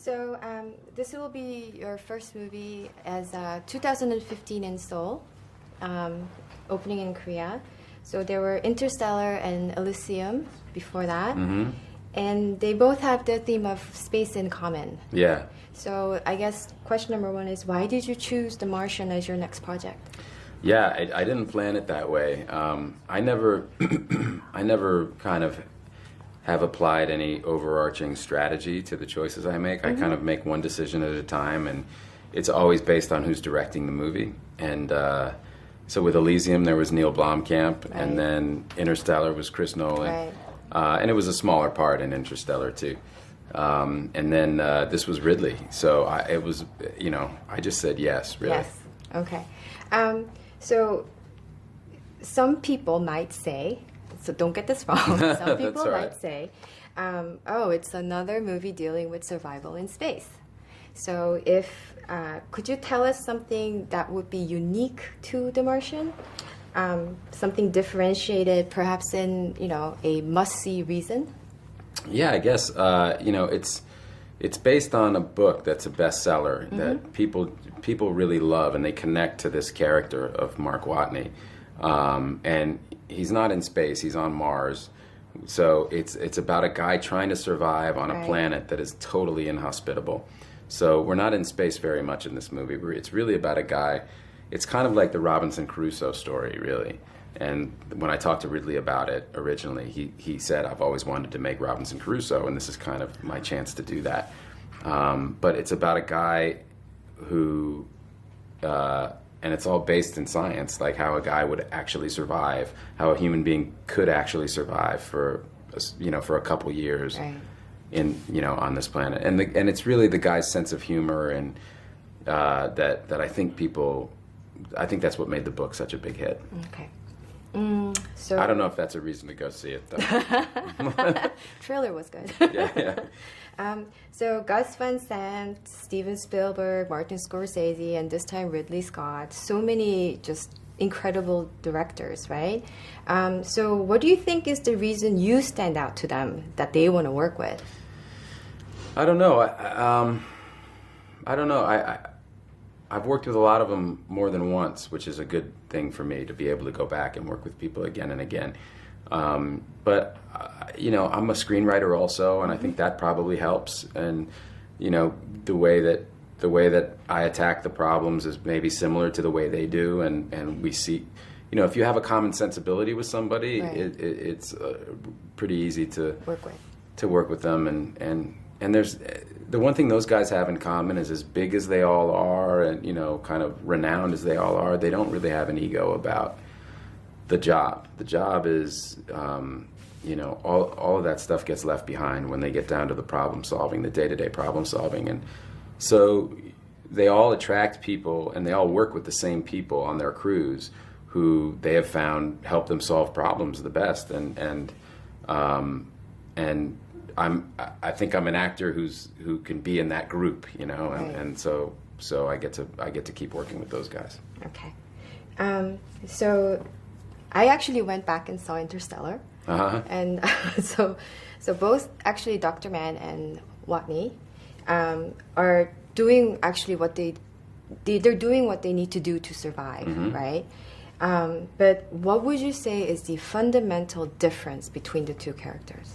So this will be your first movie as 2015 in Seoul, opening in Korea. So there were Interstellar and Elysium before that. Mm-hmm. And they both have the theme of space in common. Yeah. So I guess question number one is, why did you choose The Martian as your next project? Yeah, I didn't plan it that way. I never, I never kind of have applied any overarching strategy to the choices I make. I kind of make one decision at a time, and it's always based on who's directing the movie. And so with Elysium, there was Neil Blomkamp, and then Interstellar was Chris Nolan. And it was a smaller part in Interstellar, too. And then this was Ridley. So it was, I just said yes, really. Yes. Okay. So some people might say, so don't get this wrong, some people might say, oh, it's another movie dealing with survival in space. So could you tell us something that would be unique to The Martian? Something differentiated, perhaps in, a must-see reason? Yeah, I guess, it's based on a book that's a bestseller that people really love, and they connect to this character of Mark Watney. And he's not in space, he's on Mars. So it's about a guy trying to survive on a planet that is totally inhospitable. So we're not in space very much in this movie. It's really about a guy. It's kind of like the Robinson Crusoe story, really. And when I talked to Ridley about it originally, he said, I've always wanted to make Robinson Crusoe, and this is kind of my chance to do that. But it's about a guy who, and it's all based in science, like how a guy would actually survive, how a human being could actually survive for a couple years on this planet. And it's really the guy's sense of humor and that I think that's what made the book such a big hit. Okay. So I don't know if that's a reason to go see it, though. Trailer was good. Yeah. So Gus Van Sant, Steven Spielberg, Martin Scorsese, and this time Ridley Scott. So many just incredible directors, right? So what do you think is the reason you stand out to them that they want to work with? I don't know. I don't know. I've worked with a lot of them more than once, which is a good thing for me to be able to go back and work with people again and again. But I'm a screenwriter also, and I think that probably helps. And the way that I attack the problems is maybe similar to the way they do, and we see. If you have a common sensibility with somebody, it's pretty easy to work with them. And there's the one thing those guys have in common is, as big as they all are, and kind of renowned as they all are, they don't really have an ego about the job. The job is, all of that stuff gets left behind when they get down to the problem solving, the day-to-day problem solving. And so they all attract people, and they all work with the same people on their crews who they have found help them solve problems the best. And I think I'm an actor who can be in that group, and so I get to keep working with those guys. Okay. So I actually went back and saw Interstellar. And so both actually Dr. Mann and Watney are doing actually they're doing what they need to do to survive, right? But what would you say is the fundamental difference between the two characters?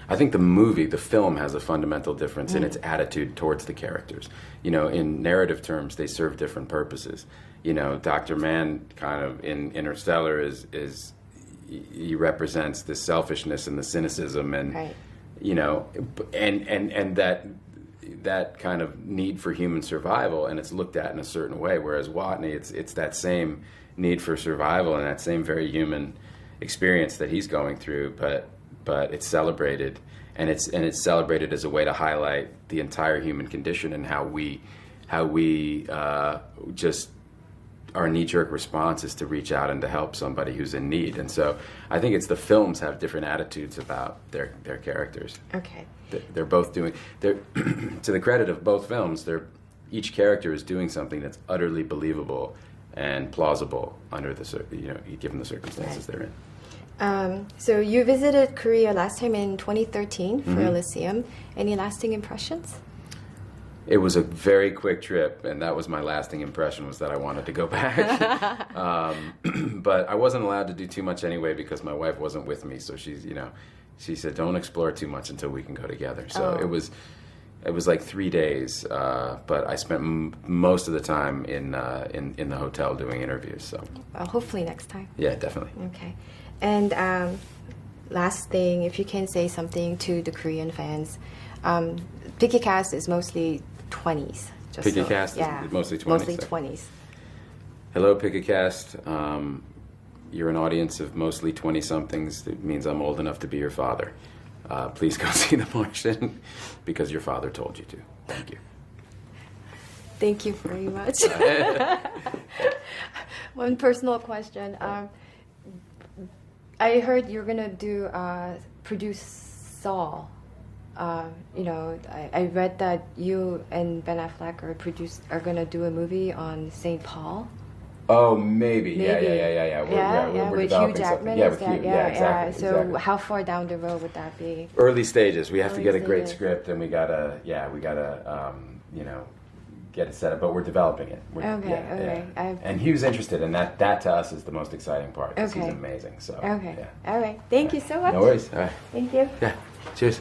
I think the film has a fundamental difference in its attitude towards the characters. In narrative terms, they serve different purposes. Dr. Mann kind of in Interstellar is he represents the selfishness and the cynicism and and that kind of need for human survival, and it's looked at in a certain way. Whereas Watney, it's that same need for survival and that same very human experience that he's going through, but it's celebrated, and it's celebrated as a way to highlight the entire human condition and how we just our knee-jerk response is to reach out and to help somebody who's in need. And so I think it's the films have different attitudes about their characters. Okay. They're both to the credit of both films, each character is doing something that's utterly believable and plausible under given the circumstances they're in. So you visited Korea last time in 2013 for Elysium. Any lasting impressions? It was a very quick trip, and that was my lasting impression, was that I wanted to go back. But I wasn't allowed to do too much anyway because my wife wasn't with me. So she said, don't explore too much until we can go together. So it was like 3 days, but I spent most of the time in the hotel doing interviews. So hopefully next time. Yeah, definitely. Okay. And last thing, if you can say something to the Korean fans, Picky Cast is mostly 20s. Picky Cast is mostly 20s? Mostly 20s. Hello, Picky Cast. You're an audience of mostly 20-somethings. It means I'm old enough to be your father. Please go see The Martian because your father told you to. Thank you. Thank you very much. One personal question. I heard you're going to produce Saul. I read that you and Ben Affleck are going to do a movie on St. Paul. Oh, maybe. Yeah. We're with Hugh Jackman. Yeah, with Hugh. Yeah, exactly. So exactly. how far down the road would that be? Early stages. We have to get a great stages. script, and we gotta get it set up. But we're developing it. Okay. And Hugh's interested, and that to us is the most exciting part. 'Cause Okay. he's amazing. So. Okay. Yeah. All right. Thank you so much. No worries. All right. Thank you. Yeah. Cheers.